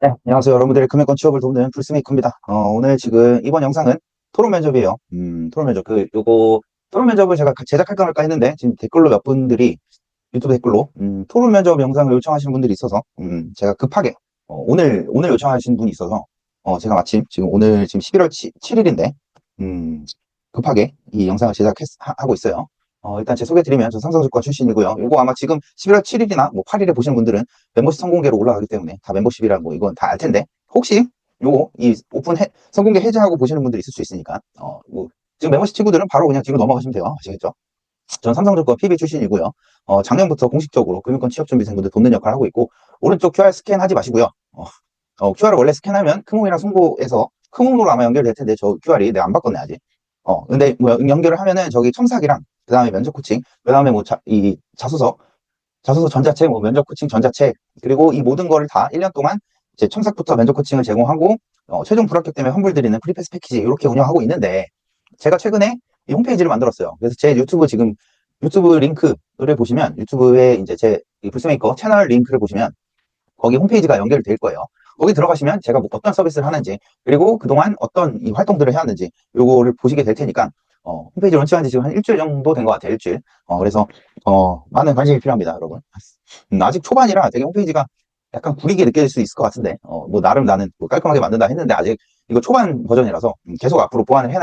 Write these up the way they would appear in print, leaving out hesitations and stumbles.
네, 안녕하세요. 여러분들의 금융권 취업을 돕는 풀스메이커입니다. 오늘 지금 이번 영상은 토론 면접이에요. 토론 면접. 토론 면접을 제가 제작할까 말까 했는데, 지금 댓글로 몇 분들이, 유튜브 댓글로, 토론 면접 영상을 요청하시는 분들이 있어서, 제가 급하게, 오늘 요청하신 분이 있어서, 제가 마침 지금 11월 7일인데, 급하게 이 영상을 제작하고 있어요. 일단 제 소개 드리면, 저 삼성증권 출신이고요. 이거 아마 지금 11월 7일이나 뭐 8일에 보시는 분들은 멤버십 선공개로 올라가기 때문에 다 멤버십이라 뭐 이건 다 알 텐데, 혹시 이 선공개 해제하고 보시는 분들이 있을 수 있으니까, 지금 멤버십 친구들은 바로 그냥 뒤로 넘어가시면 돼요. 아시겠죠? 전 삼성증권 PB 출신이고요. 작년부터 공식적으로 금융권 취업준비생분들 돕는 역할을 하고 있고, 오른쪽 QR 스캔하지 마시고요. QR을 원래 스캔하면 크몽이랑 송고에서 크몽으로 아마 연결될 텐데, 저 QR이 내가 안 바꿨네, 아직. 근데 뭐 연결을 하면은 저기 첨삭이랑, 그 다음에 면접 코칭, 그 다음에 뭐 이 자소서 전자책, 뭐 면접 코칭 전자책, 그리고 이 모든 거를 다 1년 동안 이제 첨삭부터 면접 코칭을 제공하고, 최종 불합격 때문에 환불드리는 프리패스 패키지 이렇게 운영하고 있는데, 제가 최근에 이 홈페이지를 만들었어요. 그래서 제 유튜브 링크를 보시면, 유튜브에 이제 이 불스메이커 채널 링크를 보시면, 거기 홈페이지가 연결이 될 거예요. 거기 들어가시면 제가 뭐 어떤 서비스를 하는지, 그리고 그동안 어떤 이 활동들을 해왔는지, 요거를 보시게 될 테니까, 홈페이지 런칭한 지 지금 한 일주일 정도 된 것 같아요. 일주일. 그래서, 많은 관심이 필요합니다, 여러분. 아직 초반이라 되게 홈페이지가 약간 구리게 느껴질 수 있을 것 같은데, 뭐, 나름 나는 뭐 깔끔하게 만든다 했는데, 아직 이거 초반 버전이라서 계속 앞으로 보완을 해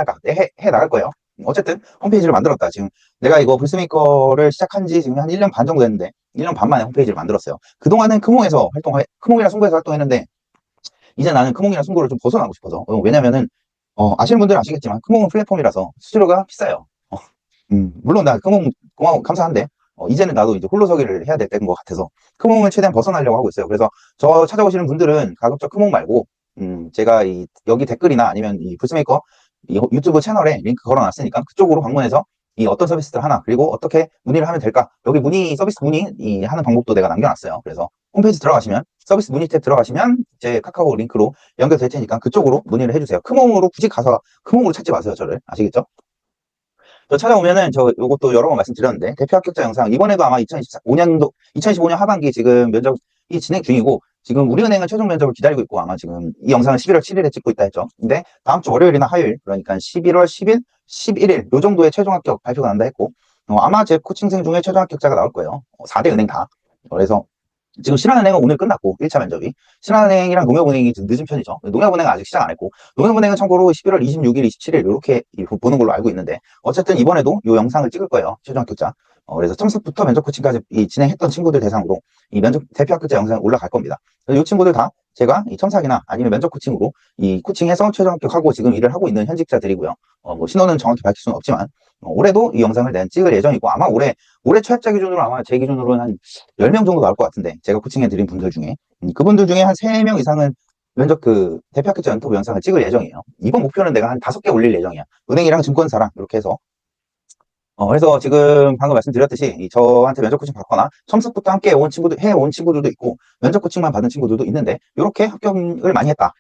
나갈 거예요. 어쨌든, 홈페이지를 만들었다. 지금 내가 이거 불스메이커를 시작한 지 지금 한 1년 반 정도 됐는데, 1년 반 만에 홈페이지를 만들었어요. 그동안은 크몽이랑 송고에서 활동했는데, 이제 나는 크몽이랑 송고를 좀 벗어나고 싶어서. 왜냐면은, 아시는 분들은 아시겠지만, 크몽은 플랫폼이라서 수수료가 비싸요. 물론 나 크몽 고마워, 감사한데, 이제는 나도 이제 홀로서기를 해야 될 때인 것 같아서, 크몽을 최대한 벗어나려고 하고 있어요. 그래서 저 찾아오시는 분들은 가급적 크몽 말고, 제가 여기 댓글이나 아니면 이 불스메이커 이 유튜브 채널에 링크 걸어놨으니까 그쪽으로 방문해서 이 어떤 서비스들 하나, 그리고 어떻게 문의를 하면 될까? 여기 서비스 문의 하는 방법도 내가 남겨놨어요. 그래서 홈페이지 들어가시면, 서비스 문의 탭 들어가시면, 제 카카오 링크로 연결될 테니까 그쪽으로 문의를 해주세요. 크몽으로 굳이 가서 크몽으로 찾지 마세요, 저를. 아시겠죠? 저 찾아오면은 요것도 여러 번 말씀드렸는데, 대표 합격자 영상, 이번에도 아마 2025년 하반기 지금 면접이 진행 중이고, 지금 우리은행은 최종 면접을 기다리고 있고, 아마 지금 이 영상을 11월 7일에 찍고 있다 했죠. 근데 다음 주 월요일이나 화요일, 그러니까 11월 10일, 11일, 요 정도에 최종 합격 발표가 난다 했고, 아마 제 코칭생 중에 최종 합격자가 나올 거예요. 4대 은행 다. 그래서 지금 신한은행은 오늘 끝났고, 1차 면접이. 신한은행이랑 농협은행이 좀 늦은 편이죠. 농협은행은 아직 시작 안 했고, 농협은행은 참고로 11월 26일, 27일, 이렇게 보는 걸로 알고 있는데, 어쨌든 이번에도 이 영상을 찍을 거예요. 최종 합격자. 그래서 첨삭부터 면접 코칭까지 진행했던 친구들 대상으로 이 대표 합격자 영상이 올라갈 겁니다. 그래서 이 친구들 다 제가 이 첨삭이나 아니면 면접 코칭으로 이 코칭해서 최종 합격하고 지금 일을 하고 있는 현직자들이고요. 뭐 신원은 정확히 밝힐 수는 없지만, 올해도 이 영상을 낸 찍을 예정이고, 아마 올해 취업자 기준으로 아마 제 기준으로는 한 10명 정도 나올 것 같은데, 제가 코칭해드린 분들 중에. 그분들 중에 한 3명 이상은 면접 대표 합격자 인터뷰 영상을 찍을 예정이에요. 이번 목표는 내가 한 5개 올릴 예정이야. 은행이랑 증권사랑 이렇게 해서. 그래서 지금 방금 말씀드렸듯이 저한테 면접 코칭 받거나 첨삭부터 함께 해온 친구들도 있고, 면접 코칭만 받은 친구들도 있는데, 이렇게 합격을 많이 했다.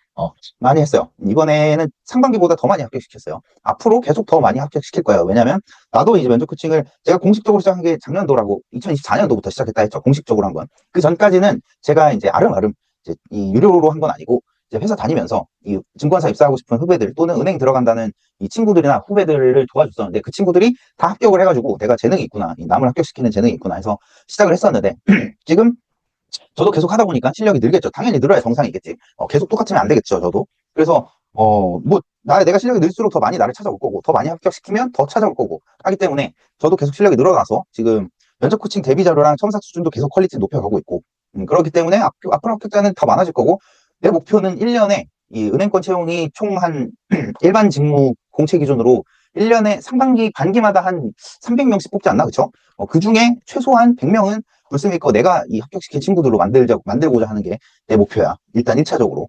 많이 했어요. 이번에는 상반기보다 더 많이 합격시켰어요. 앞으로 계속 더 많이 합격시킬 거예요. 왜냐면 나도 이제 면접 코칭을 제가 공식적으로 시작한 게 작년도라고, 2024년도부터 시작했다 했죠. 공식적으로 한 건. 그 전까지는 제가 이제 아름아름 이제 이 유료로 한 건 아니고, 이제 회사 다니면서 이 증권사 입사하고 싶은 후배들 또는 은행 들어간다는 이 친구들이나 후배들을 도와줬었는데, 그 친구들이 다 합격을 해가지고 내가 재능이 있구나, 남을 합격시키는 재능이 있구나 해서 시작을 했었는데, 지금 저도 계속 하다 보니까 실력이 늘겠죠. 당연히 늘어야 정상이겠지. 계속 똑같으면 안 되겠죠, 저도. 그래서 내가 실력이 늘수록 더 많이 나를 찾아올 거고, 더 많이 합격시키면 더 찾아올 거고 하기 때문에, 저도 계속 실력이 늘어나서 지금 면접 코칭 대비 자료랑 첨삭 수준도 계속 퀄리티 높여가고 있고, 그렇기 때문에 앞으로 합격자는 더 많아질 거고, 내 목표는 1년에 이 은행권 채용이 총 한 일반 직무 공채 기준으로 1년에 상반기 반기마다 한 300명씩 뽑지 않나, 그쵸? 그 중에 최소한 100명은 불스메이커 내가 이 합격시킨 친구들로 만들고자 하는 게 내 목표야. 일단 1차적으로.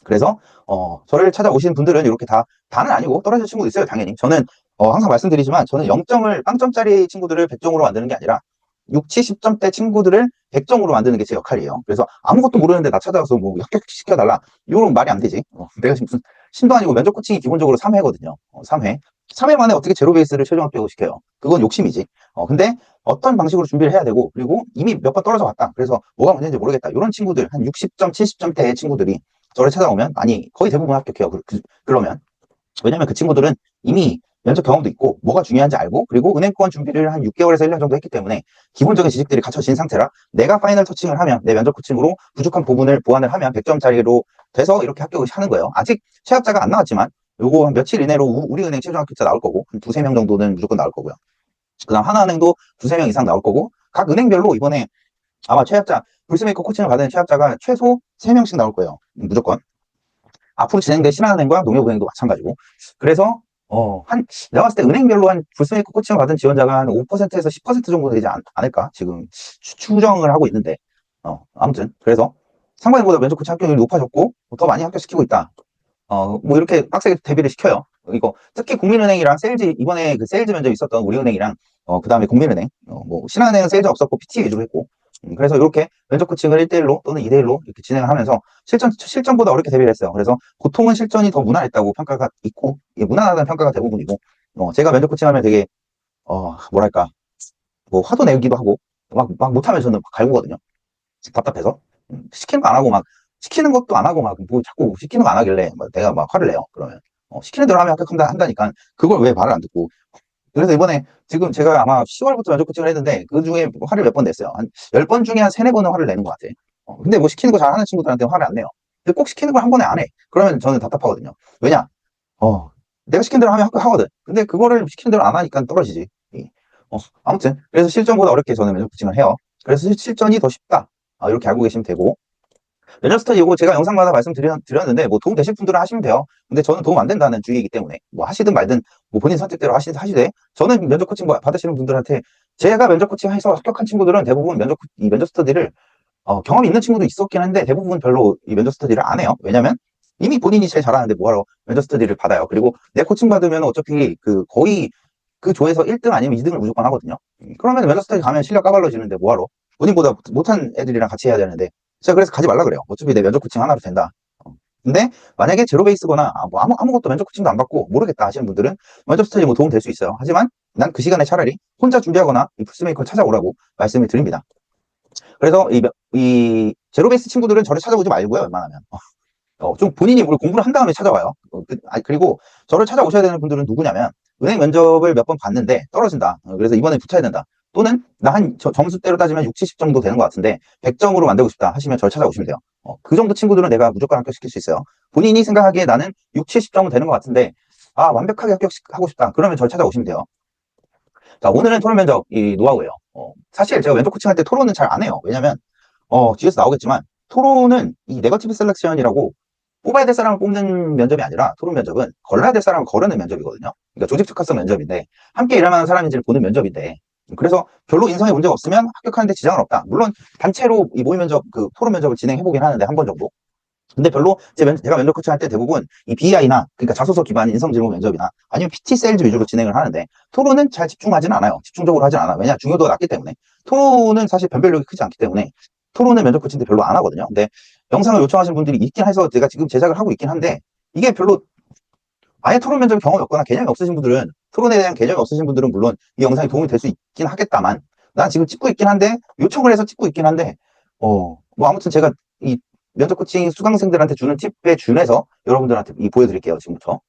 그래서 저를 찾아오시는 분들은 이렇게 다는 아니고 떨어질 친구도 있어요, 당연히. 저는 항상 말씀드리지만, 저는 0점짜리 친구들을 100점으로 만드는 게 아니라 6, 70점대 친구들을 100점으로 만드는 게 제 역할이에요. 그래서 아무것도 모르는데 나 찾아와서 뭐 합격시켜달라, 이건 말이 안 되지. 내가 지금 무슨 신도 아니고, 면접 코칭이 기본적으로 3회거든요. 3회 만에 어떻게 제로 베이스를 최종 합격을 시켜요? 그건 욕심이지. 근데 어떤 방식으로 준비를 해야 되고, 그리고 이미 몇 번 떨어져 갔다. 그래서 뭐가 문제인지 모르겠다. 이런 친구들, 한 60점, 70점대의 친구들이 저를 찾아오면, 아니, 거의 대부분 합격해요. 그러면. 왜냐면 그 친구들은 이미 면접 경험도 있고, 뭐가 중요한지 알고, 그리고 은행권 준비를 한 6개월에서 1년 정도 했기 때문에, 기본적인 지식들이 갖춰진 상태라, 내가 파이널 터칭을 하면, 내 면접 코칭으로 부족한 부분을 보완을 하면 100점짜리로 돼서 이렇게 합격을 하는 거예요. 아직 취업자가 안 나왔지만, 요거 한 며칠 이내로 우리은행 최종 합격자 나올 거고, 한 두세 명 정도는 무조건 나올 거고요. 그 다음 하나은행도 두세 명 이상 나올 거고, 각 은행별로 이번에 아마 최합자, 불스메이커 코칭을 받은 최합자가 최소 3명씩 나올 거예요. 무조건. 앞으로 진행될 신한은행과 농협은행도 마찬가지고. 그래서, 내가 봤을 때 은행별로 한 불스메이커 코칭을 받은 지원자가 한 5%에서 10% 정도 되지 않을까? 지금 추정을 하고 있는데. 아무튼. 그래서 상반기보다 면접 코칭 합격률이 높아졌고, 더 많이 합격시키고 있다. 뭐 이렇게 빡세게 대비를 시켜요. 이거 특히 국민은행이랑 세일즈 이번에 그 세일즈 면접 있었던 우리은행이랑 그 다음에 국민은행 뭐 신한은행은 세일즈 없었고 PT 위주로 했고 그래서 이렇게 면접 코칭을 1대1로 또는 2대1로 이렇게 진행을 하면서 실전보다 어렵게 대비를 했어요. 그래서 보통은 실전이 더 무난했다고 평가가 있고 무난하다는 평가가 대부분이고 제가 면접 코칭하면 되게 뭐랄까 뭐 화도 내기도 하고 막 못하면 저는 갈구거든요. 답답해서 시키는 거 안 하고 막 시키는 것도 안 하고 막 뭐 자꾸 시키는 거 안 하길래 내가 막 화를 내요. 그러면 시키는 대로 하면 한다니까 그걸 왜 말을 안 듣고 그래서 이번에 지금 제가 아마 10월부터 면접 코칭을 했는데 그 중에 화를 몇 번 냈어요. 한 10번 중에 한 3, 4번은 화를 내는 것 같아. 근데 뭐 시키는 거 잘하는 친구들한테 화를 안 내요. 근데 꼭 시키는 걸 한 번에 안 해. 그러면 저는 답답하거든요. 왜냐? 내가 시킨 대로 하면 하거든. 근데 그거를 시키는 대로 안 하니까 떨어지지. 아무튼 그래서 실전보다 어렵게 저는 면접 코칭을 해요. 그래서 실전이 더 쉽다. 이렇게 알고 계시면 되고 면접 스터디 이거 제가 영상마다 말씀드렸는데 뭐 도움 되실 분들은 하시면 돼요. 근데 저는 도움 안 된다는 주의이기 때문에 뭐 하시든 말든 뭐 본인 선택대로 하시되 저는 면접 코칭 받으시는 분들한테 제가 면접 코칭해서 합격한 친구들은 대부분 이 면접 스터디를 경험이 있는 친구도 있었긴 한데 대부분 별로 이 면접 스터디를 안 해요. 왜냐면 이미 본인이 제일 잘하는데 뭐하러 면접 스터디를 받아요. 그리고 내 코칭 받으면 어차피 거의 그 조에서 1등 아니면 2등을 무조건 하거든요. 그러면 면접 스터디 가면 실력 까발려지는데 뭐하러 본인보다 못한 애들이랑 같이 해야 되는데 제가 그래서 가지 말라 그래요. 어차피 내 면접 코칭 하나로 된다. 근데 만약에 제로 베이스거나 뭐 아무것도 면접 코칭도 안 받고 모르겠다 하시는 분들은 면접 스터디 뭐 도움 될 수 있어요. 하지만 난 그 시간에 차라리 혼자 준비하거나 이 풀스메이커를 찾아오라고 말씀을 드립니다. 그래서 이 제로 베이스 친구들은 저를 찾아오지 말고요. 웬만하면 좀 본인이 뭘 공부를 한 다음에 찾아와요. 그리고 저를 찾아오셔야 되는 분들은 누구냐면 은행 면접을 몇 번 봤는데 떨어진다. 그래서 이번에 붙여야 된다. 또는 나 점수대로 따지면 60, 70 정도 되는 것 같은데 100점으로 만들고 싶다 하시면 저를 찾아오시면 돼요. 그 정도 친구들은 내가 무조건 합격시킬 수 있어요. 본인이 생각하기에 나는 6, 70점은 되는 것 같은데 완벽하게 합격하고 싶다. 그러면 저를 찾아오시면 돼요. 자, 오늘은 토론 면접 이 노하우예요. 사실 제가 면접 코칭할 때 토론은 잘 안 해요. 왜냐면 뒤에서 나오겠지만 토론은 이 네거티브 셀렉션이라고 뽑아야 될 사람을 뽑는 면접이 아니라 토론 면접은 걸러야 될 사람을 거르는 면접이거든요. 그러니까 조직 적합성 면접인데 함께 일할 만한 사람인지를 보는 면접인데 그래서 별로 인성에 문제가 없으면 합격하는데 지장은 없다. 물론 단체로 이 모의 면접, 그 토론 면접을 진행해 보긴 하는데 한 번 정도. 근데 별로 제가 면접 코칭할 때 대부분 이 BI나 그러니까 자소서 기반 인성 질문 면접이나 아니면 PT 세일즈 위주로 진행을 하는데 토론은 잘 집중하지는 않아요. 집중적으로 하진 않아. 왜냐 중요도가 낮기 때문에 토론은 사실 변별력이 크지 않기 때문에 토론은 면접 코칭 때 별로 안 하거든요. 근데 영상을 요청하시는 분들이 있긴 해서 제가 지금 제작을 하고 있긴 한데 이게 별로 아예 토론 면접 경험이 없거나 개념이 없으신 분들은 토론에 대한 개념이 없으신 분들은 물론 이 영상이 도움이 될 수 있긴 하겠다만 난 지금 찍고 있긴 한데 요청을 해서 찍고 있긴 한데 뭐 아무튼 제가 이 면접 코칭 수강생들한테 주는 팁에 준해서 여러분들한테 보여드릴게요. 지금부터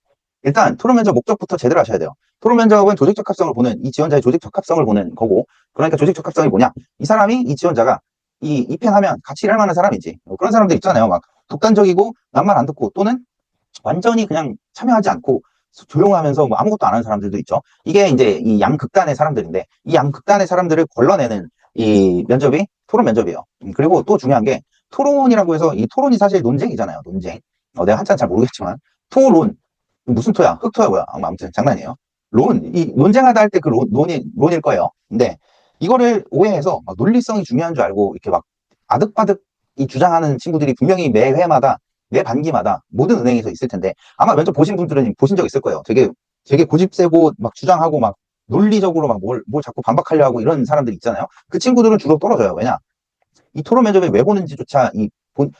일단 토론 면접 목적부터 제대로 하셔야 돼요. 토론 면접은 조직 적합성을 보는 이 지원자의 조직 적합성을 보는 거고 그러니까 조직 적합성이 뭐냐 이 사람이 이 지원자가 이 입행하면 같이 일할 만한 사람이지 그런 사람들 있잖아요. 막 독단적이고 남만 안 듣고 또는 완전히 그냥 참여하지 않고 조용하면서 뭐 아무것도 안 하는 사람들도 있죠. 이게 이제 이 양극단의 사람들인데 이 양극단의 사람들을 걸러내는 이 면접이 토론 면접이에요. 그리고 또 중요한 게 토론이라고 해서 이 토론이 사실 논쟁이잖아요. 논쟁. 내가 한참 잘 모르겠지만 토론 무슨 토야? 흑토야 뭐야? 아무튼 장난이에요. 이 논쟁하다 할 때 그 론일 거예요. 근데 이거를 오해해서 막 논리성이 중요한 줄 알고 이렇게 막 아득바득 이 주장하는 친구들이 분명히 매 회마다 매 반기마다 모든 은행에서 있을 텐데 아마 면접 보신 분들은 보신 적 있을 거예요. 되게 고집 세고 막 주장하고 막 논리적으로 막 뭘 자꾸 반박하려 하고 이런 사람들 있잖아요. 그 친구들은 주로 떨어져요. 왜냐? 이 토론 면접에 왜 보는지조차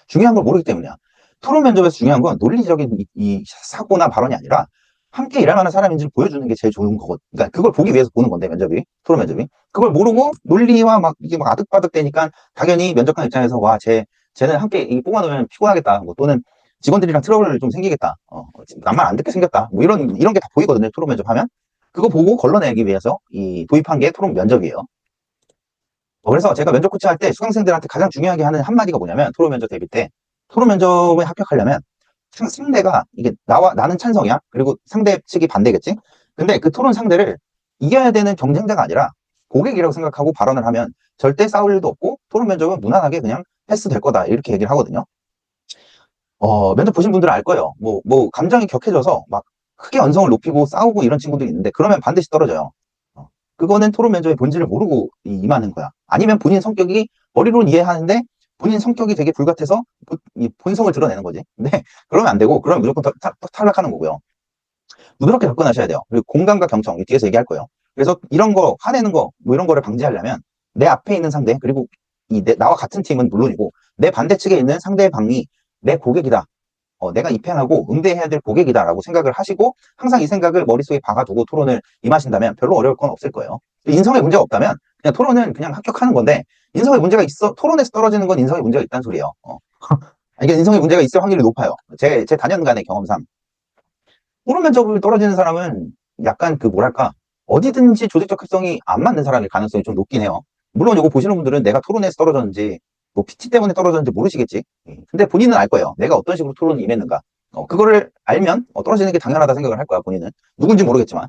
중요한 걸 모르기 때문이야. 토론 면접에서 중요한 건 논리적인 이 사고나 발언이 아니라 함께 일할 만한 사람인지를 보여주는 게 제일 좋은 거거든. 그러니까 그걸 보기 위해서 보는 건데, 토론 면접이. 그걸 모르고 논리와 막 이게 막 아득바득 되니까 당연히 면접관 입장에서 와, 쟤는 함께 이 뽑아놓으면 피곤하겠다. 뭐 또는 직원들이랑 트러블 좀 생기겠다. 남말 안 듣게 생겼다. 뭐 이런 게 다 보이거든요. 토론 면접 하면. 그거 보고 걸러내기 위해서 이 도입한 게 토론 면접이에요. 그래서 제가 면접 코치할 때 수강생들한테 가장 중요하게 하는 한마디가 뭐냐면, 토론 면접 대비 때 토론 면접에 합격하려면 상대가 이게 나는 찬성이야. 그리고 상대 측이 반대겠지. 근데 그 토론 상대를 이겨야 되는 경쟁자가 아니라 고객이라고 생각하고 발언을 하면 절대 싸울 일도 없고 토론 면접은 무난하게 그냥 패스될 거다. 이렇게 얘기를 하거든요. 면접 보신 분들은 알 거예요. 감정이 격해져서 막 크게 언성을 높이고 싸우고 이런 친구들이 있는데 그러면 반드시 떨어져요. 그거는 토론 면접의 본질을 모르고 임하는 거야. 아니면 본인 성격이 머리로는 이해하는데 본인 성격이 되게 불같아서 이 본성을 드러내는 거지. 근데 그러면 안 되고, 그러면 무조건 탈락하는 거고요. 부드럽게 접근하셔야 돼요. 그리고 공감과 경청, 뒤에서 얘기할 거예요. 그래서 이런 거, 화내는 거, 뭐 이런 거를 방지하려면 내 앞에 있는 상대, 그리고 나와 같은 팀은 물론이고 내 반대측에 있는 상대방이 내 고객이다. 내가 입행하고 응대해야 될 고객이다라고 생각을 하시고 항상 이 생각을 머릿속에 박아두고 토론을 임하신다면 별로 어려울 건 없을 거예요. 인성에 문제가 없다면 그냥 토론은 그냥 합격하는 건데, 인성에 문제가 있어 토론에서 떨어지는 건 인성에 문제가 있다는 소리예요. 이게 인성에 문제가 있을 확률이 높아요. 제 다년간의 경험상 토론 면접을 떨어지는 사람은 약간 그 뭐랄까, 어디든지 조직적 합성이 안 맞는 사람일 가능성이 좀 높긴 해요. 물론 이거 보시는 분들은 내가 토론에서 떨어졌는지 뭐 PT 때문에 떨어졌는지 모르시겠지. 근데 본인은 알 거예요. 내가 어떤 식으로 토론을 임했는가. 그거를 알면 떨어지는 게 당연하다 생각을 할 거야, 본인은. 누군지 모르겠지만.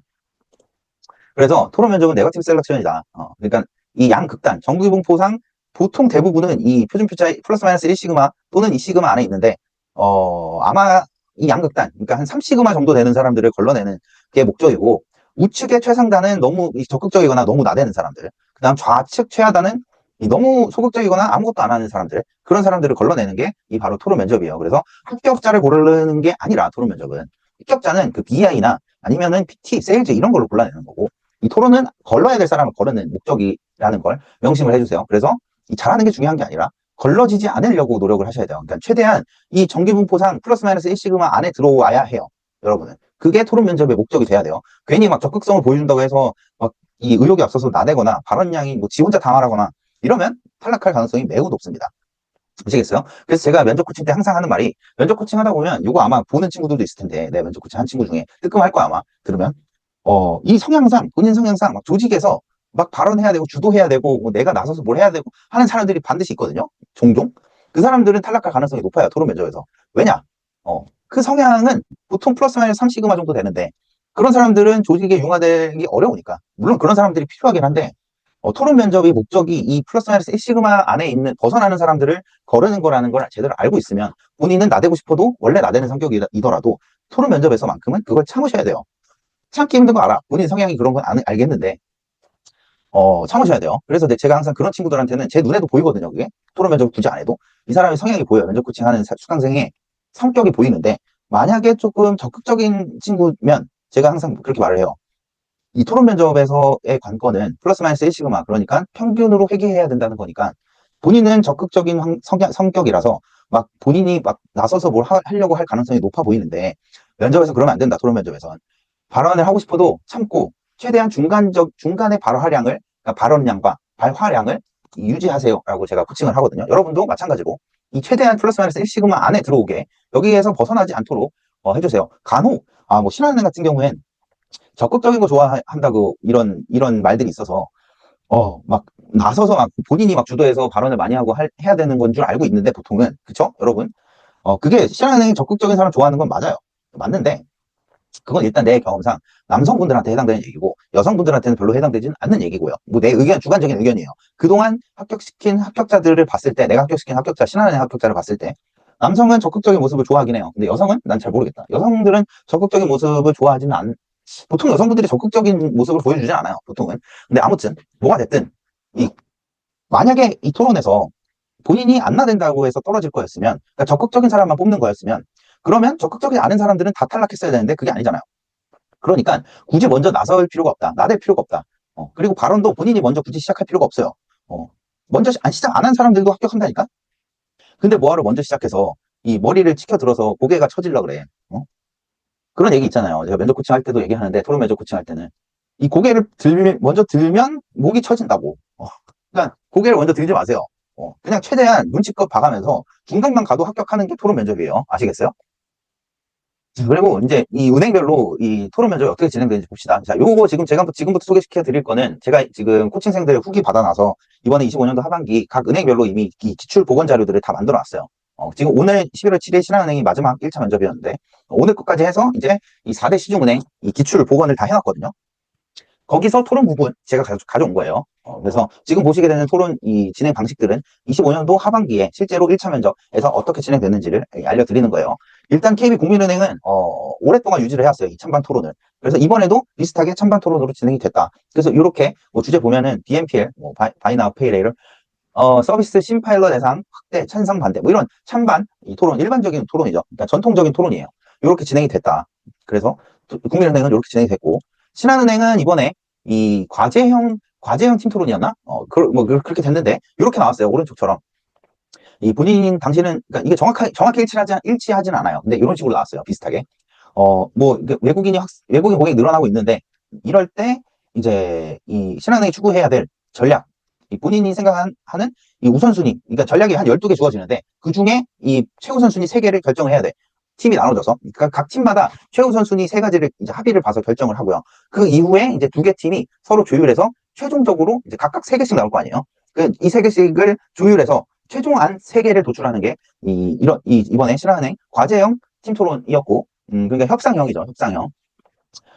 그래서 토론 면접은 네거티브 셀렉션이다. 그러니까 이 양극단, 정규분포상 보통 대부분은 이 표준표차 플러스 마이너스 1시그마 또는 2시그마 안에 있는데, 아마 이 양극단, 그러니까 한 3시그마 정도 되는 사람들을 걸러내는 게 목적이고, 우측의 최상단은 너무 적극적이거나 너무 나대는 사람들, 그 다음 좌측 최하단은 너무 소극적이거나 아무것도 안 하는 사람들, 그런 사람들을 걸러내는 게 이 바로 토론 면접이에요. 그래서 합격자를 고르는 게 아니라 토론 면접은 합격자는 그 BI나 아니면은 PT, 세일즈 이런 걸로 골라내는 거고, 이 토론은 걸러야 될 사람을 거르는 목적이라는 걸 명심을 해주세요. 그래서 이 잘하는 게 중요한 게 아니라 걸러지지 않으려고 노력을 하셔야 돼요. 그러니까 최대한 이 정기분포상 플러스 마이너스 1시그마 안에 들어와야 해요. 여러분은. 그게 토론 면접의 목적이 돼야 돼요. 괜히 막 적극성을 보여준다고 해서 막 이 의욕이 앞서서 나대거나 발언량이 뭐 지 혼자 당하거나 이러면 탈락할 가능성이 매우 높습니다. 아시겠어요? 그래서 제가 면접 코칭 때 항상 하는 말이, 면접 코칭 하다 보면 이거 아마 보는 친구들도 있을 텐데, 내 면접 코칭 한 친구 중에 뜨끔할 거야 아마 들으면. 이 성향상, 본인 성향상 막 조직에서 막 발언해야 되고 주도해야 되고 뭐 내가 나서서 뭘 해야 되고 하는 사람들이 반드시 있거든요. 종종. 그 사람들은 탈락할 가능성이 높아요. 토론 면접에서. 왜냐? 그 성향은 보통 플러스 마이너스 3시그마 정도 되는데 그런 사람들은 조직에 융화되기 어려우니까. 물론 그런 사람들이 필요하긴 한데, 토론 면접의 목적이 이 플러스 마이너스 1시그마 안에 있는 벗어나는 사람들을 거르는 거라는 걸 제대로 알고 있으면 본인은 나대고 싶어도 원래 나대는 성격이더라도 토론 면접에서만큼은 그걸 참으셔야 돼요. 참기 힘든 거 알아. 본인 성향이 그런 건 알겠는데, 참으셔야 돼요. 그래서 제가 항상 그런 친구들한테는 제 눈에도 보이거든요. 그게 토론 면접 굳이 안 해도 이 사람의 성향이 보여요. 면접 코칭하는 수강생의 성격이 보이는데, 만약에 조금 적극적인 친구면 제가 항상 그렇게 말을 해요. 이 토론 면접에서의 관건은 플러스 마이너스 1시그마, 그러니까 평균으로 회귀해야 된다는 거니까 본인은 적극적인 성격이라서 막 본인이 막 나서서 뭘 하려고 할 가능성이 높아 보이는데, 면접에서 그러면 안 된다. 토론 면접에서는 발언을 하고 싶어도 참고 최대한 중간의 발화량을, 그러니까 발언량과 발화량을 유지하세요라고 제가 코칭을 하거든요. 여러분도 마찬가지로 이 최대한 플러스 마이너스 1시그마 안에 들어오게, 여기에서 벗어나지 않도록 해주세요. 간혹 뭐 신한은행 같은 경우엔 적극적인 거 좋아한다고 이런 말들이 있어서 막 나서서 막 본인이 막 주도해서 발언을 많이 하고 해야 되는 건 줄 알고 있는데, 보통은 그쵸 여러분? 그게 신한은행이 적극적인 사람 좋아하는 건 맞아요. 맞는데 그건 일단 내 경험상 남성분들한테 해당되는 얘기고 여성분들한테는 별로 해당되지는 않는 얘기고요. 뭐 내 의견, 주관적인 의견이에요. 그동안 합격시킨 합격자들을 봤을 때, 내가 합격시킨 합격자, 신한은행 합격자를 봤을 때 남성은 적극적인 모습을 좋아하긴 해요. 근데 여성은 난 잘 모르겠다. 여성들은 적극적인 모습을 좋아하지는 보통 여성분들이 적극적인 모습을 보여주진 않아요. 보통은. 근데 아무튼 뭐가 됐든 만약에 이 토론에서 본인이 안 나댄다고 해서 떨어질 거였으면, 그러니까 적극적인 사람만 뽑는 거였으면, 그러면 적극적이지 않은 사람들은 다 탈락했어야 되는데 그게 아니잖아요. 그러니까 굳이 먼저 나설 필요가 없다. 나댈 필요가 없다. 그리고 발언도 본인이 먼저 굳이 시작할 필요가 없어요. 먼저 시작 안 한 사람들도 합격한다니까? 근데 뭐하러 먼저 시작해서 이 머리를 치켜들어서 고개가 처질라 그래. 그런 얘기 있잖아요. 제가 면접 코칭 할 때도 얘기하는데, 토론 면접 코칭 할 때는 이 고개를 먼저 들면 목이 처진다고. 그러니까 고개를 먼저 들지 마세요. 그냥 최대한 눈치껏 봐가면서 중간만 가도 합격하는 게 토론 면접이에요. 아시겠어요? 그리고 이제 이 은행별로 이 토론 면접이 어떻게 진행되는지 봅시다. 자, 요거 지금부터 소개시켜 드릴 거는 제가 지금 코칭생들 후기 받아놔서 이번에 25년도 하반기 각 은행별로 이미 이 기출 보건 자료들을 다 만들어 놨어요. 지금 오늘 11월 7일 신한은행이 마지막 1차 면접이었는데, 오늘 것까지 해서 이제 이 4대 시중은행 이 기출 보건을 다 해놨거든요. 거기서 토론 부분 제가 가져온 거예요. 그래서 지금 보시게 되는 토론 이 진행 방식들은 25년도 하반기에 실제로 1차 면접에서 어떻게 진행됐는지를 알려드리는 거예요. 일단 KB국민은행은 오랫동안 유지를 해왔어요. 이 찬반 토론을. 그래서 이번에도 비슷하게 찬반 토론으로 진행이 됐다. 그래서 이렇게 뭐 주제 보면은 BNPL, 뭐 바이 나우 페이 레이를 서비스 신파일럿 대상 확대 찬성 반대 뭐 이런 찬반 이 토론 일반적인 토론이죠. 그러니까 전통적인 토론이에요. 이렇게 진행이 됐다. 그래서 국민은행은 이렇게 진행이 됐고, 신한은행은 이번에 이 과제형 팀 토론이었나? 그렇게 됐는데 이렇게 나왔어요. 오른쪽처럼. 이 당신은 그러니까 이게 정확히 일치하진 않아요. 근데 이런 식으로 나왔어요. 비슷하게. 뭐 외국인 고객이 늘어나고 있는데, 이럴 때 이제 이 신한은행이 추구해야 될 전략, 이 본인이 생각하는 이 우선순위, 그러니까 전략이 한 12개 주어지는데 그 중에 이 최우선순위 3개를 결정을 해야 돼. 팀이 나눠져서. 그러니까 각 팀마다 최우선순위 3가지를 이제 합의를 봐서 결정을 하고요. 그 이후에 이제 2개 팀이 서로 조율해서 최종적으로 이제 각각 3개씩 나올 거 아니에요. 이 3개씩을 조율해서 최종안 3개를 도출하는 게 이번에 신한은행 과제형 팀 토론이었고, 그러니까 협상형이죠. 협상형.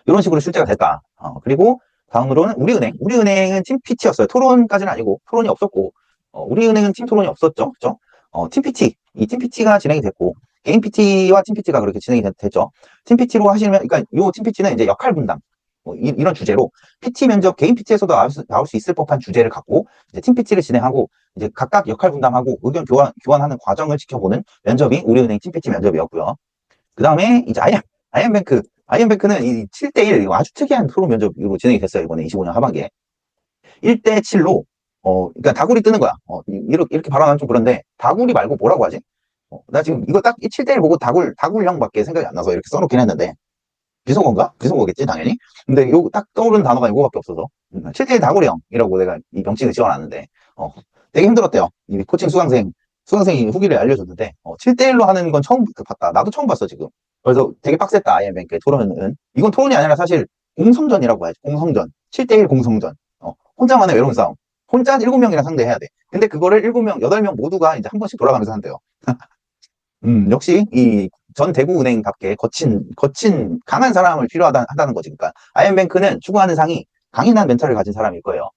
이런 식으로 실제가 됐다. 그리고 다음으로는 우리은행. 우리은행은 팀 PT였어요. 토론까지는 아니고, 토론이 없었고, 우리은행은 팀 토론이 없었죠. 그죠? 팀 PT. 이 팀 PT가 진행이 됐고, 개인 PT와 팀 PT가 그렇게 진행이 됐죠. 팀 PT로 하시면, 그러니까 요 팀 PT는 이제 역할 분담. 뭐 이런 주제로 PT 면접, 개인 PT에서도 나올 수 있을 법한 주제를 갖고 이제 팀 PT를 진행하고 이제 각각 역할 분담하고 의견 교환하는 과정을 지켜보는 면접이 우리은행 팀 PT 면접이었고요. 그 다음에 이제 아이엠뱅크. 아이엠뱅크는 이 7대1 아주 특이한 토론 면접으로 진행이 됐어요. 이번에 25년 하반기에. 1대7로, 그러니까 다구리 뜨는 거야. 이렇게 발언하면 좀 그런데, 다구리 말고 뭐라고 하지? 나 지금 이거 딱 7대1 보고 다굴형밖에 생각이 안 나서 이렇게 써놓긴 했는데, 비속어인가? 비속어겠지, 당연히. 근데 요 딱 떠오르는 단어가 이거밖에 없어서. 7대1 다구리형이라고 내가 이 명칭을 지어놨는데, 되게 힘들었대요. 이 코칭 수강생이 후기를 알려줬는데, 7대1로 하는 건 처음 봤다. 나도 처음 봤어, 지금. 그래서 되게 빡셌다, 아이엠뱅크의 토론은. 이건 토론이 아니라 사실 공성전이라고 해야지. 공성전. 7대1 공성전. 혼자만의 외로운 싸움. 혼자 7명이랑 상대해야 돼. 근데 그거를 7명, 8명 모두가 이제 한 번씩 돌아가면서 한대요. 역시 이 전 대구은행답게 강한 사람을 필요하다는 거지. 그러니까 아이엠뱅크는 추구하는 상이 강인한 멘탈을 가진 사람일 거예요.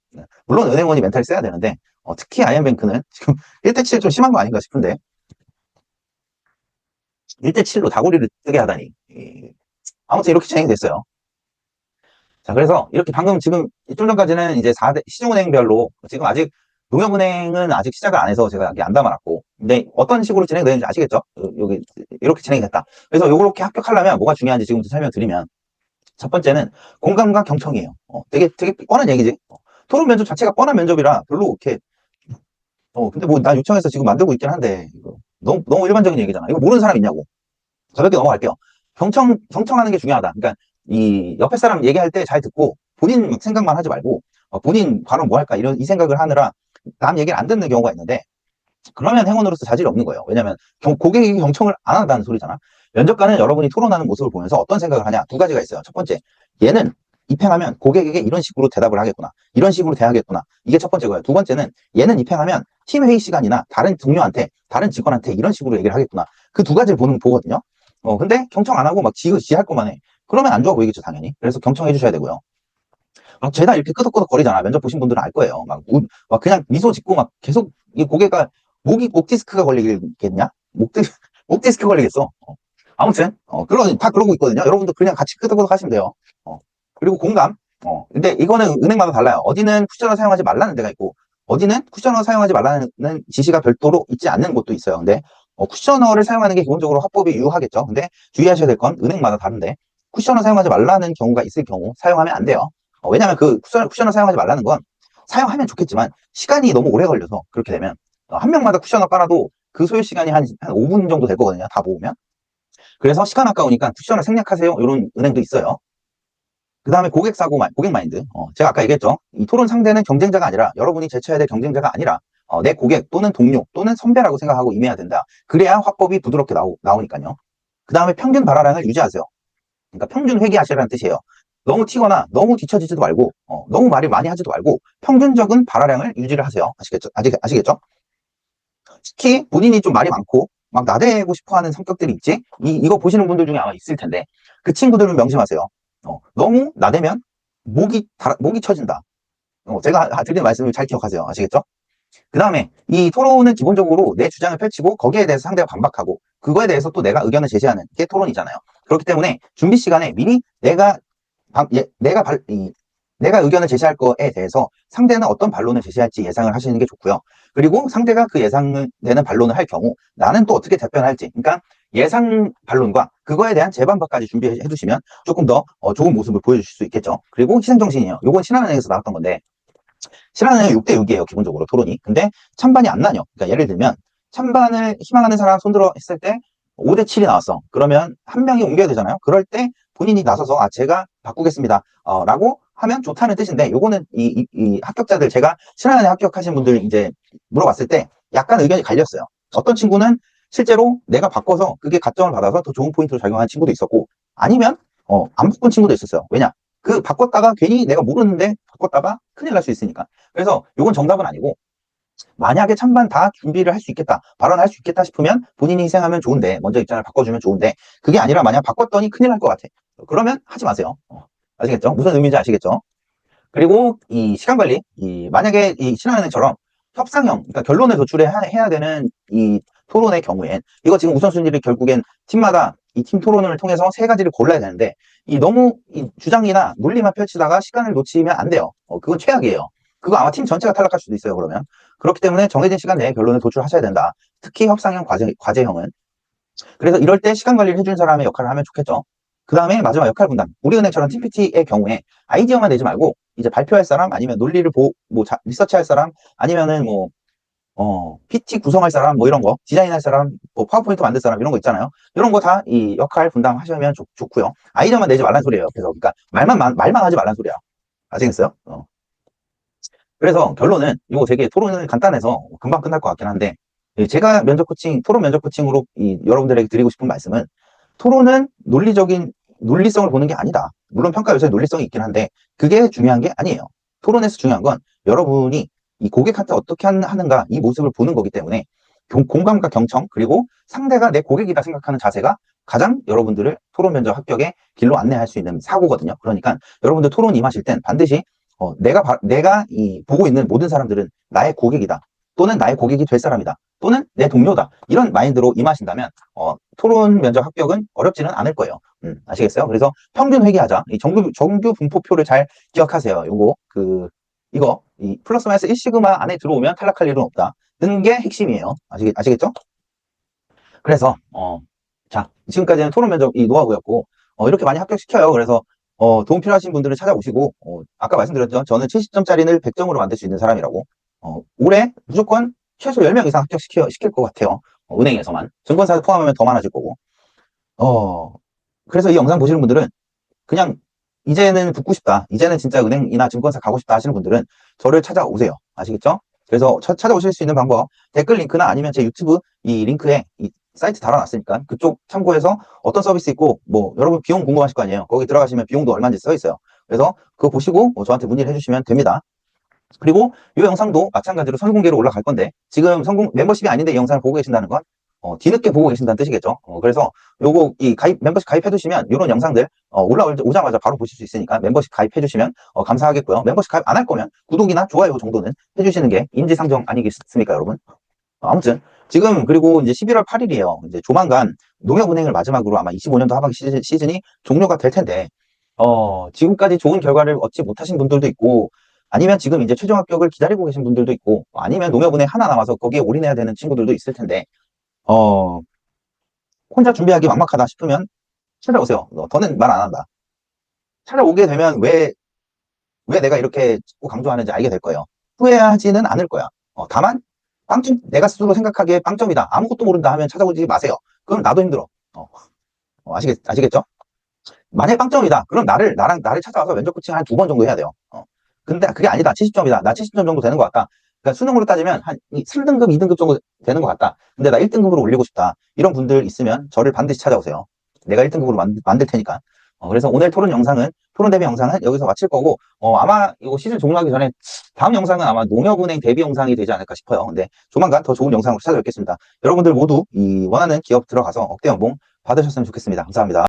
물론 은행원이 멘탈이 세야 되는데, 특히 아이엠뱅크는 지금 1대7 좀 심한 거 아닌가 싶은데, 1대7로 다구리를 뜨게 하다니. 아무튼 이렇게 진행됐어요. 자, 그래서 이렇게 방금 지금 좀 전까지는 이제 4대 시중은행별로, 지금 아직 농협은행은 아직 시작을 안 해서 제가 안 담아놨고, 근데 어떤 식으로 진행되는지 아시겠죠? 여기 이렇게 진행이 됐다. 그래서 요렇게 합격하려면 뭐가 중요한지 지금부터 설명드리면, 첫 번째는 공감과 경청이에요. 되게 뻔한 얘기지. 토론 면접 자체가 뻔한 면접이라 별로 이렇게, 근데 뭐 난 요청해서 지금 만들고 있긴 한데, 이거 너무 일반적인 얘기잖아. 이거 모르는 사람 있냐고. 가볍게 넘어갈게요. 경청하는 게 중요하다. 그러니까 이 옆에 사람 얘기할 때 잘 듣고 본인 막 생각만 하지 말고, 본인 바로 뭐 할까 이 생각을 하느라 남 얘기를 안 듣는 경우가 있는데, 그러면 행원으로서 자질이 없는 거예요. 왜냐면 고객이 경청을 안 한다는 소리잖아. 면접관은 여러분이 토론하는 모습을 보면서 어떤 생각을 하냐. 2가지가 있어요. 첫 번째, 얘는 입행하면 고객에게 이런 식으로 대답을 하겠구나. 이런 식으로 대하겠구나. 이게 첫 번째고요. 2번째는 얘는 입행하면 팀 회의 시간이나 다른 동료한테, 다른 직원한테 이런 식으로 얘기를 하겠구나. 그 2가지를 보거든요. 근데 경청 안 하고 막 지 할 것만 해. 그러면 안 좋아 보이겠죠, 당연히. 그래서 경청해 주셔야 되고요. 죄다 이렇게 끄덕끄덕 거리잖아. 면접 보신 분들은 알 거예요. 막 그냥 미소 짓고 막 계속 이 고개가 목 디스크가 걸리겠냐? 목 디스크 걸리겠어. 아무튼 다 그러고 있거든요. 여러분도 그냥 같이 끄덕끄덕 하시면 돼요. 그리고 공감. 근데 이거는 은행마다 달라요. 어디는 쿠셔너 사용하지 말라는 데가 있고, 어디는 쿠셔너 사용하지 말라는 지시가 별도로 있지 않는 곳도 있어요. 근데 쿠셔너를 사용하는 게 기본적으로 합법이 유효하겠죠. 근데 주의하셔야 될 건 은행마다 다른데, 쿠셔너 사용하지 말라는 경우가 있을 경우 사용하면 안 돼요. 왜냐면 그 쿠셔너 사용하지 말라는 건 사용하면 좋겠지만 시간이 너무 오래 걸려서, 그렇게 되면 한 명마다 쿠셔너 깔아도 그 소요 시간이 한 5분 정도 될 거거든요. 다 모으면. 그래서 시간 아까우니까 쿠션을 생략하세요. 이런 은행도 있어요. 그 다음에 고객 사고, 고객 마인드. 제가 아까 얘기했죠. 이 토론 상대는 경쟁자가 아니라, 여러분이 제쳐야 될 경쟁자가 아니라, 내 고객 또는 동료 또는 선배라고 생각하고 임해야 된다. 그래야 화법이 부드럽게 나오니까요. 그 다음에 평균 발화량을 유지하세요. 그러니까 평균 회귀하시라는 뜻이에요. 너무 튀거나 너무 뒤처지지도 말고, 너무 말을 많이 하지도 말고, 평균적인 발화량을 유지를 하세요. 아시겠죠? 특히 본인이 좀 말이 많고, 막 나대고 싶어 하는 성격들이 있지? 이거 보시는 분들 중에 아마 있을 텐데, 그 친구들은 명심하세요. 너무 나대면 목이 처진다. 제가 드리는 말씀을 잘 기억하세요. 아시겠죠? 그 다음에 이 토론은 기본적으로 내 주장을 펼치고 거기에 대해서 상대가 반박하고 그거에 대해서 또 내가 의견을 제시하는 게 토론이잖아요. 그렇기 때문에 준비 시간에 미리 내가 의견을 제시할 거에 대해서 상대는 어떤 반론을 제시할지 예상을 하시는 게 좋고요. 그리고 상대가 그 예상되는 반론을 할 경우 나는 또 어떻게 답변할지, 그러니까 예상 반론과 그거에 대한 재반박까지 준비해 두시면 조금 더 좋은 모습을 보여주실 수 있겠죠. 그리고 희생정신이에요. 요건 신한은행에서 나왔던 건데, 신한은행은 6대6이에요, 기본적으로 토론이. 근데 찬반이 안 나뉘어. 그러니까 예를 들면 찬반을 희망하는 사람 손들어 했을 때 5대7이 나왔어. 그러면 한 명이 옮겨야 되잖아요. 그럴 때 본인이 나서서 제가 바꾸겠습니다 라고 하면 좋다는 뜻인데, 요거는 이 합격자들, 제가 신한은행 합격하신 분들 이제 물어봤을 때 약간 의견이 갈렸어요. 어떤 친구는 실제로 내가 바꿔서 그게 가점을 받아서 더 좋은 포인트로 작용하는 친구도 있었고, 아니면 안 바꾼 친구도 있었어요. 왜냐? 그 바꿨다가 괜히 내가 모르는데 바꿨다가 큰일 날 수 있으니까. 그래서 요건 정답은 아니고, 만약에 찬반 다 준비를 할 수 있겠다, 발언할 수 있겠다 싶으면 본인이 희생하면 좋은데, 먼저 입장을 바꿔주면 좋은데, 그게 아니라 만약 바꿨더니 큰일 날 것 같아. 그러면 하지 마세요. 아시겠죠? 무슨 의미인지 아시겠죠? 그리고 이 시간 관리, 만약에 이 신한은행처럼 협상형, 그러니까 결론을 도출해야 되는 이 토론의 경우엔, 이거 지금 우선순위를 결국엔 팀마다 이 팀 토론을 통해서 세 가지를 골라야 되는데, 너무 주장이나 논리만 펼치다가 시간을 놓치면 안 돼요. 그건 최악이에요. 그거 아마 팀 전체가 탈락할 수도 있어요, 그러면. 그렇기 때문에 정해진 시간 내에 결론을 도출하셔야 된다. 특히 협상형, 과제형은. 그래서 이럴 때 시간 관리를 해주는 사람의 역할을 하면 좋겠죠. 그 다음에 마지막 역할 분담. 우리은행처럼 TPT의 경우에 아이디어만 내지 말고 이제 발표할 사람, 아니면 논리를 리서치할 사람, 아니면은 PT 구성할 사람, 이런 거, 디자인할 사람, 파워포인트 만들 사람, 이런 거 있잖아요. 이런 거 다 이 역할 분담하시면 좋고요. 아이디어만 내지 말란 소리예요. 그래서 그러니까 말만 하지 말란 소리야. 아시겠어요? 그래서 결론은 이거 되게 토론은 간단해서 금방 끝날 것 같긴 한데, 제가 토론 면접 코칭으로 여러분들에게 드리고 싶은 말씀은, 토론은 논리성을 보는 게 아니다. 물론 평가 요소에 논리성이 있긴 한데 그게 중요한 게 아니에요. 토론에서 중요한 건 여러분이 이 고객한테 어떻게 하는가, 이 모습을 보는 거기 때문에 공감과 경청, 그리고 상대가 내 고객이다 생각하는 자세가 가장 여러분들을 토론 면접 합격의 길로 안내할 수 있는 사고거든요. 그러니까 여러분들 토론 임하실 땐 반드시 내가 보고 있는 모든 사람들은 나의 고객이다, 또는 나의 고객이 될 사람이다, 또는 내 동료다, 이런 마인드로 임하신다면 토론 면접 합격은 어렵지는 않을 거예요. 아시겠어요? 그래서 평균 회귀하자. 이 정규 분포표를 잘 기억하세요. 이거 플러스 마이너스 1시그마 안에 들어오면 탈락할 일은 없다는 게 핵심이에요. 아시겠죠? 그래서 자, 지금까지는 토론 면접 노하우였고, 이렇게 많이 합격시켜요. 그래서 도움 필요하신 분들은 찾아오시고, 아까 말씀드렸죠. 저는 70점짜리를 100점으로 만들 수 있는 사람이라고. 올해 무조건 최소 10명 이상 합격시킬 것 같아요. 은행에서만. 증권사 포함하면 더 많아질 거고. 그래서 이 영상 보시는 분들은 그냥 이제는 붙고 싶다, 이제는 진짜 은행이나 증권사 가고 싶다 하시는 분들은 저를 찾아오세요. 아시겠죠? 그래서 찾아오실 수 있는 방법, 댓글 링크나 아니면 제 유튜브 이 링크에 이 사이트 달아놨으니까 그쪽 참고해서 어떤 서비스 있고, 여러분 비용 궁금하실 거 아니에요. 거기 들어가시면 비용도 얼마인지 써 있어요. 그래서 그거 보시고 저한테 문의를 해주시면 됩니다. 그리고 이 영상도 마찬가지로 선공개로 올라갈 건데, 지금 멤버십이 아닌데 이 영상을 보고 계신다는 건 뒤늦게 보고 계신다는 뜻이겠죠. 그래서 멤버십 가입해 두시면 이런 영상들 오자마자 바로 보실 수 있으니까 멤버십 가입해 주시면 감사하겠고요. 멤버십 가입 안 할 거면 구독이나 좋아요 정도는 해주시는 게 인지상정 아니겠습니까, 여러분? 아무튼 지금, 그리고 이제 11월 8일이에요. 이제 조만간 농협은행을 마지막으로 아마 25년도 하반기 시즌이 종료가 될 텐데, 지금까지 좋은 결과를 얻지 못하신 분들도 있고, 아니면 지금 이제 최종 합격을 기다리고 계신 분들도 있고, 아니면 농협은행 하나 남아서 거기에 올인해야 되는 친구들도 있을 텐데, 혼자 준비하기 막막하다 싶으면 찾아오세요. 더는 말 안 한다. 찾아오게 되면 왜 내가 이렇게 자꾸 강조하는지 알게 될 거예요. 후회하지는 않을 거야. 다만 빵점, 내가 스스로 생각하기에 빵점이다, 아무것도 모른다 하면 찾아오지 마세요. 그럼 나도 힘들어. 아시겠죠? 만약에 빵점이다. 그럼 나를 찾아와서 면접 코칭 한 2번 정도 해야 돼요. 근데 그게 아니다. 70점이다. 나 70점 정도 되는 것 같다. 그러니까 수능으로 따지면 한 3등급, 2등급 정도 되는 것 같다. 근데 나 1등급으로 올리고 싶다. 이런 분들 있으면 저를 반드시 찾아오세요. 내가 1등급으로 만들 테니까. 그래서 오늘 토론 대비 영상은 여기서 마칠 거고, 아마 이거 시즌 종료하기 전에 다음 영상은 아마 농협은행 대비 영상이 되지 않을까 싶어요. 근데 조만간 더 좋은 영상으로 찾아뵙겠습니다. 여러분들 모두 이 원하는 기업 들어가서 억대 연봉 받으셨으면 좋겠습니다. 감사합니다.